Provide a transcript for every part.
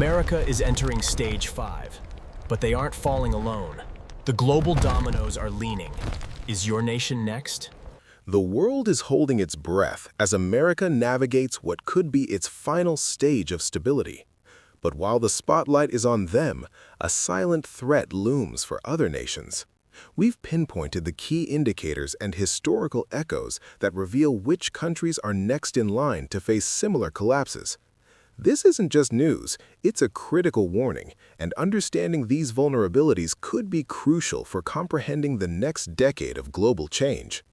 America is entering stage 5, but they aren't falling alone. The global dominoes are leaning. Is your nation next? The world is holding its breath as America navigates what could be its final stage of stability. But while the spotlight is on them, a silent threat looms for other nations. We've pinpointed the key indicators and historical echoes that reveal which countries are next in line to face similar collapses. This isn't just news, it's a critical warning, and understanding these vulnerabilities could be crucial for comprehending the next decade of global change.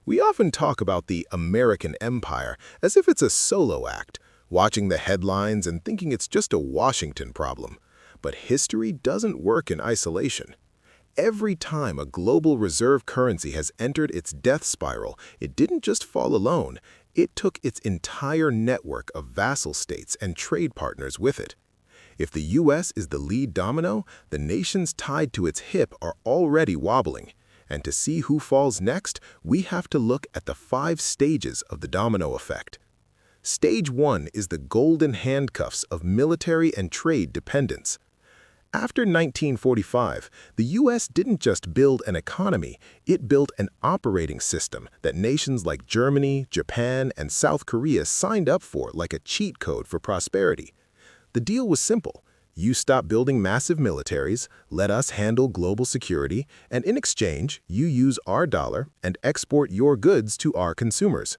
We often talk about the American empire as if it's a solo act, watching the headlines and thinking it's just a Washington problem. But history doesn't work in isolation. Every time a global reserve currency has entered its death spiral, it didn't just fall alone, it took its entire network of vassal states and trade partners with it. If the US is the lead domino, the nations tied to its hip are already wobbling. And to see who falls next, we have to look at the 5 stages of the domino effect. Stage 1 is the golden handcuffs of military and trade dependence. After 1945, the U.S. didn't just build an economy, it built an operating system that nations like Germany, Japan, and South Korea signed up for like a cheat code for prosperity. The deal was simple. You stop building massive militaries, let us handle global security, and in exchange, you use our dollar and export your goods to our consumers.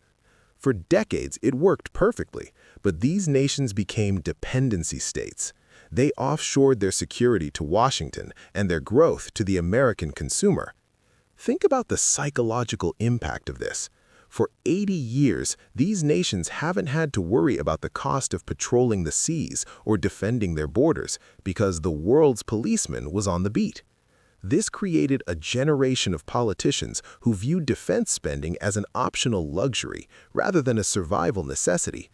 For decades, it worked perfectly, but these nations became dependency states. They offshored their security to Washington and their growth to the American consumer. Think about the psychological impact of this. For 80 years, these nations haven't had to worry about the cost of patrolling the seas or defending their borders because the world's policeman was on the beat. This created a generation of politicians who viewed defense spending as an optional luxury rather than a survival necessity.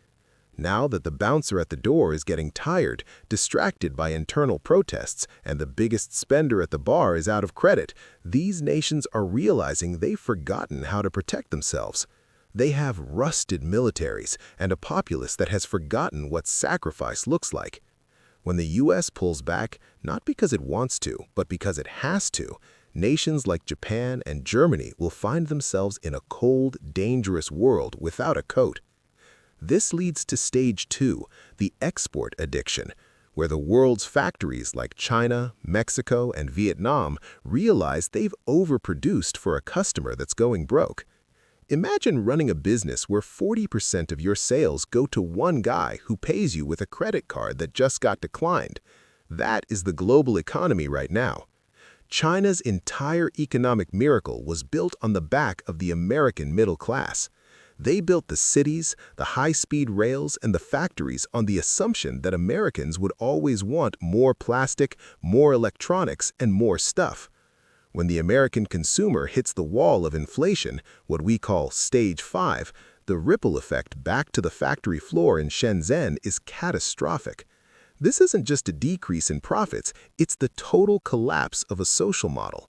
Now that the bouncer at the door is getting tired, distracted by internal protests, and the biggest spender at the bar is out of credit, these nations are realizing they've forgotten how to protect themselves. They have rusted militaries and a populace that has forgotten what sacrifice looks like. When the U.S. pulls back, not because it wants to, but because it has to, nations like Japan and Germany will find themselves in a cold, dangerous world without a coat. This leads to stage 2, the export addiction, where the world's factories like China, Mexico, and Vietnam realize they've overproduced for a customer that's going broke. Imagine running a business where 40% of your sales go to one guy who pays you with a credit card that just got declined. That is the global economy right now. China's entire economic miracle was built on the back of the American middle class. They built the cities, the high-speed rails, and the factories on the assumption that Americans would always want more plastic, more electronics, and more stuff. When the American consumer hits the wall of inflation, what we call stage 5, the ripple effect back to the factory floor in Shenzhen is catastrophic. This isn't just a decrease in profits, it's the total collapse of a social model.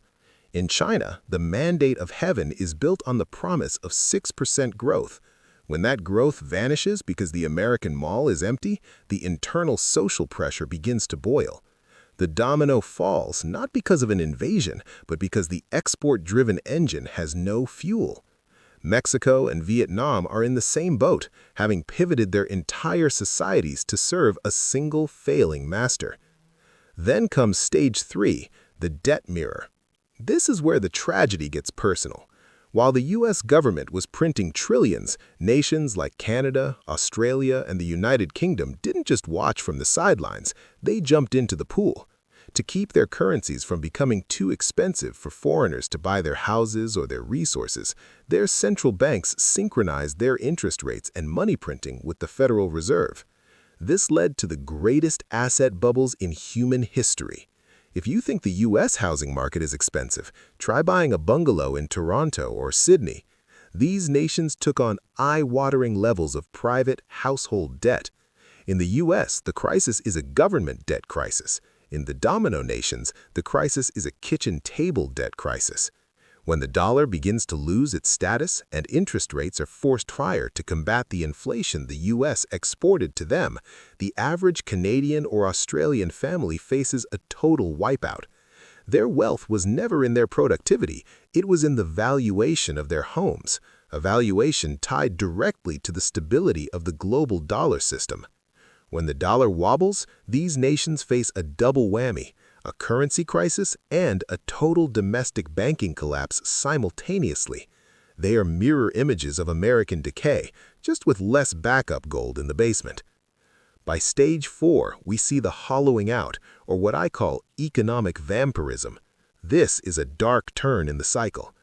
In China, the mandate of heaven is built on the promise of 6% growth. When that growth vanishes because the American mall is empty, the internal social pressure begins to boil. The domino falls not because of an invasion, but because the export-driven engine has no fuel. Mexico and Vietnam are in the same boat, having pivoted their entire societies to serve a single failing master. Then comes stage 3, the debt mirror. This is where the tragedy gets personal. While the U.S. government was printing trillions, nations like Canada, Australia, and the United Kingdom didn't just watch from the sidelines, they jumped into the pool. To keep their currencies from becoming too expensive for foreigners to buy their houses or their resources, their central banks synchronized their interest rates and money printing with the Federal Reserve. This led to the greatest asset bubbles in human history. If you think the U.S. housing market is expensive, try buying a bungalow in Toronto or Sydney. These nations took on eye-watering levels of private household debt. In the U.S., the crisis is a government debt crisis. In the domino nations, the crisis is a kitchen table debt crisis. When the dollar begins to lose its status and interest rates are forced higher to combat the inflation the US exported to them, the average Canadian or Australian family faces a total wipeout. Their wealth was never in their productivity, it was in the valuation of their homes, a valuation tied directly to the stability of the global dollar system. When the dollar wobbles, these nations face a double whammy, a currency crisis and a total domestic banking collapse simultaneously. They are mirror images of American decay, just with less backup gold in the basement. By stage 4, we see the hollowing out, or what I call economic vampirism. This is a dark turn in the cycle.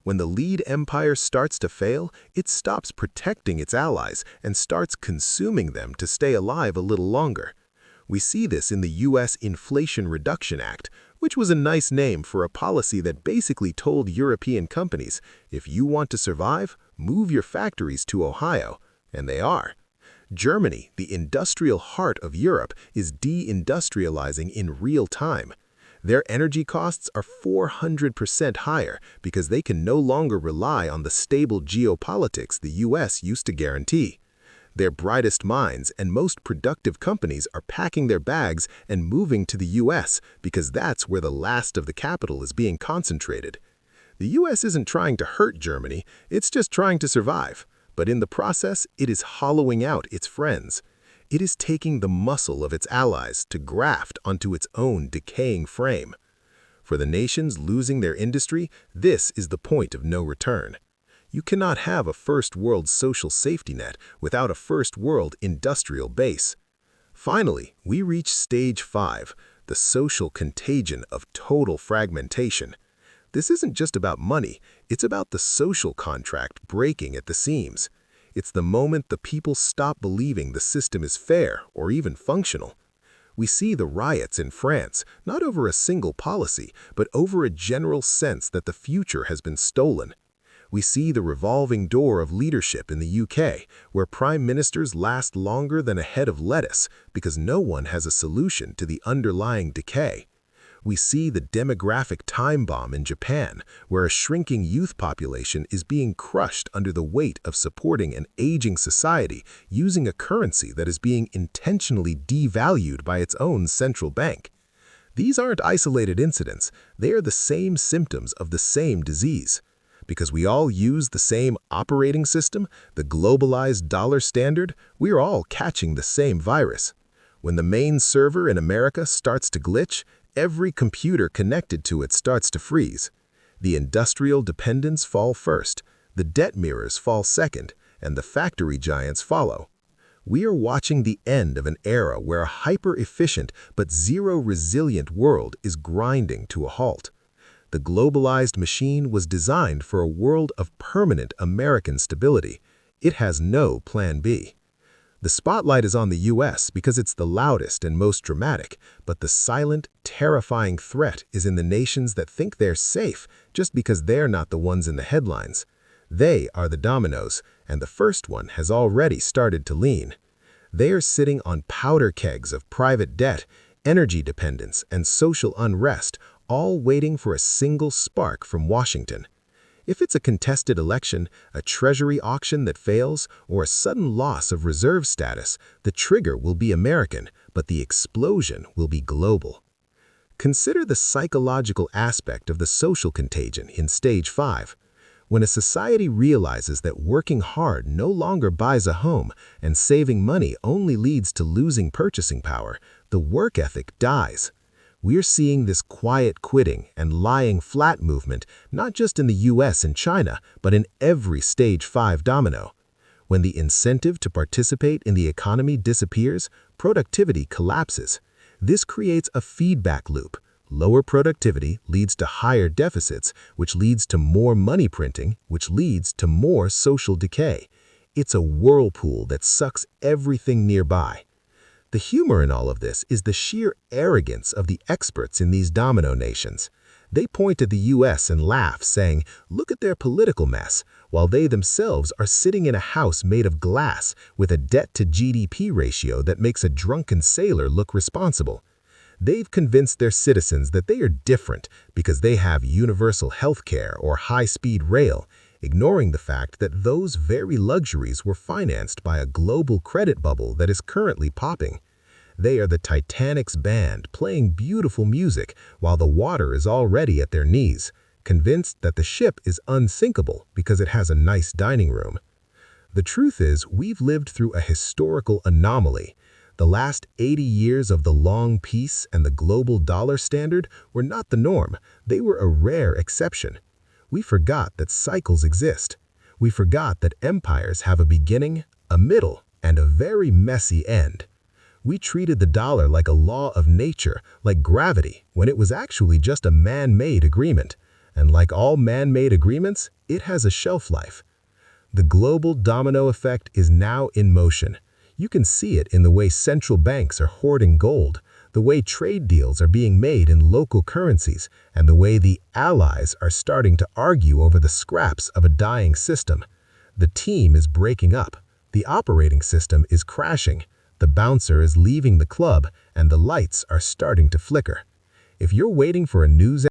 When the lead empire starts to fail, it stops protecting its allies and starts consuming them to stay alive a little longer. We see this in the U.S. Inflation Reduction Act, which was a nice name for a policy that basically told European companies, if you want to survive, move your factories to Ohio. And they are. Germany, the industrial heart of Europe, is deindustrializing in real time. Their energy costs are 400% higher because they can no longer rely on the stable geopolitics the U.S. used to guarantee. Their brightest minds and most productive companies are packing their bags and moving to the U.S. because that's where the last of the capital is being concentrated. The U.S. isn't trying to hurt Germany, it's just trying to survive. But in the process, it is hollowing out its friends. It is taking the muscle of its allies to graft onto its own decaying frame. For the nations losing their industry, this is the point of no return. You cannot have a first-world social safety net without a first-world industrial base. Finally, we reach stage 5, the social contagion of total fragmentation. This isn't just about money, it's about the social contract breaking at the seams. It's the moment the people stop believing the system is fair or even functional. We see the riots in France, not over a single policy, but over a general sense that the future has been stolen. We see the revolving door of leadership in the UK, where prime ministers last longer than a head of lettuce because no one has a solution to the underlying decay. We see the demographic time bomb in Japan, where a shrinking youth population is being crushed under the weight of supporting an aging society using a currency that is being intentionally devalued by its own central bank. These aren't isolated incidents, they are the same symptoms of the same disease. Because we all use the same operating system, the globalized dollar standard, we're all catching the same virus. When the main server in America starts to glitch, every computer connected to it starts to freeze. The industrial dependents fall first, the debt mirrors fall second, and the factory giants follow. We are watching the end of an era where a hyper-efficient but zero-resilient world is grinding to a halt. The globalized machine was designed for a world of permanent American stability. It has no plan B. The spotlight is on the U.S. because it's the loudest and most dramatic, but the silent, terrifying threat is in the nations that think they're safe just because they're not the ones in the headlines. They are the dominoes, and the first one has already started to lean. They are sitting on powder kegs of private debt, energy dependence, and social unrest, all waiting for a single spark from Washington. If it's a contested election, a treasury auction that fails, or a sudden loss of reserve status, the trigger will be American, but the explosion will be global. Consider the psychological aspect of the social contagion in stage 5. When a society realizes that working hard no longer buys a home and saving money only leads to losing purchasing power, the work ethic dies. We're seeing this quiet quitting and lying flat movement not just in the US and China, but in every stage 5 domino. When the incentive to participate in the economy disappears, productivity collapses. This creates a feedback loop. Lower productivity leads to higher deficits, which leads to more money printing, which leads to more social decay. It's a whirlpool that sucks everything nearby. The humor in all of this is the sheer arrogance of the experts in these domino nations. They point at the US and laugh, saying, "Look at their political mess," while they themselves are sitting in a house made of glass with a debt-to-GDP ratio that makes a drunken sailor look responsible. They've convinced their citizens that they are different because they have universal healthcare or high-speed rail, ignoring the fact that those very luxuries were financed by a global credit bubble that is currently popping. They are the Titanic's band playing beautiful music while the water is already at their knees, convinced that the ship is unsinkable because it has a nice dining room. The truth is, we've lived through a historical anomaly. The last 80 years of the long peace and the global dollar standard were not the norm, they were a rare exception. We forgot that cycles exist. We forgot that empires have a beginning, a middle, and a very messy end. We treated the dollar like a law of nature, like gravity, when it was actually just a man-made agreement. And like all man-made agreements, it has a shelf life. The global domino effect is now in motion. You can see it in the way central banks are hoarding gold, the way trade deals are being made in local currencies, and the way the allies are starting to argue over the scraps of a dying system. The team is breaking up. The operating system is crashing. The bouncer is leaving the club, and the lights are starting to flicker. If you're waiting for a news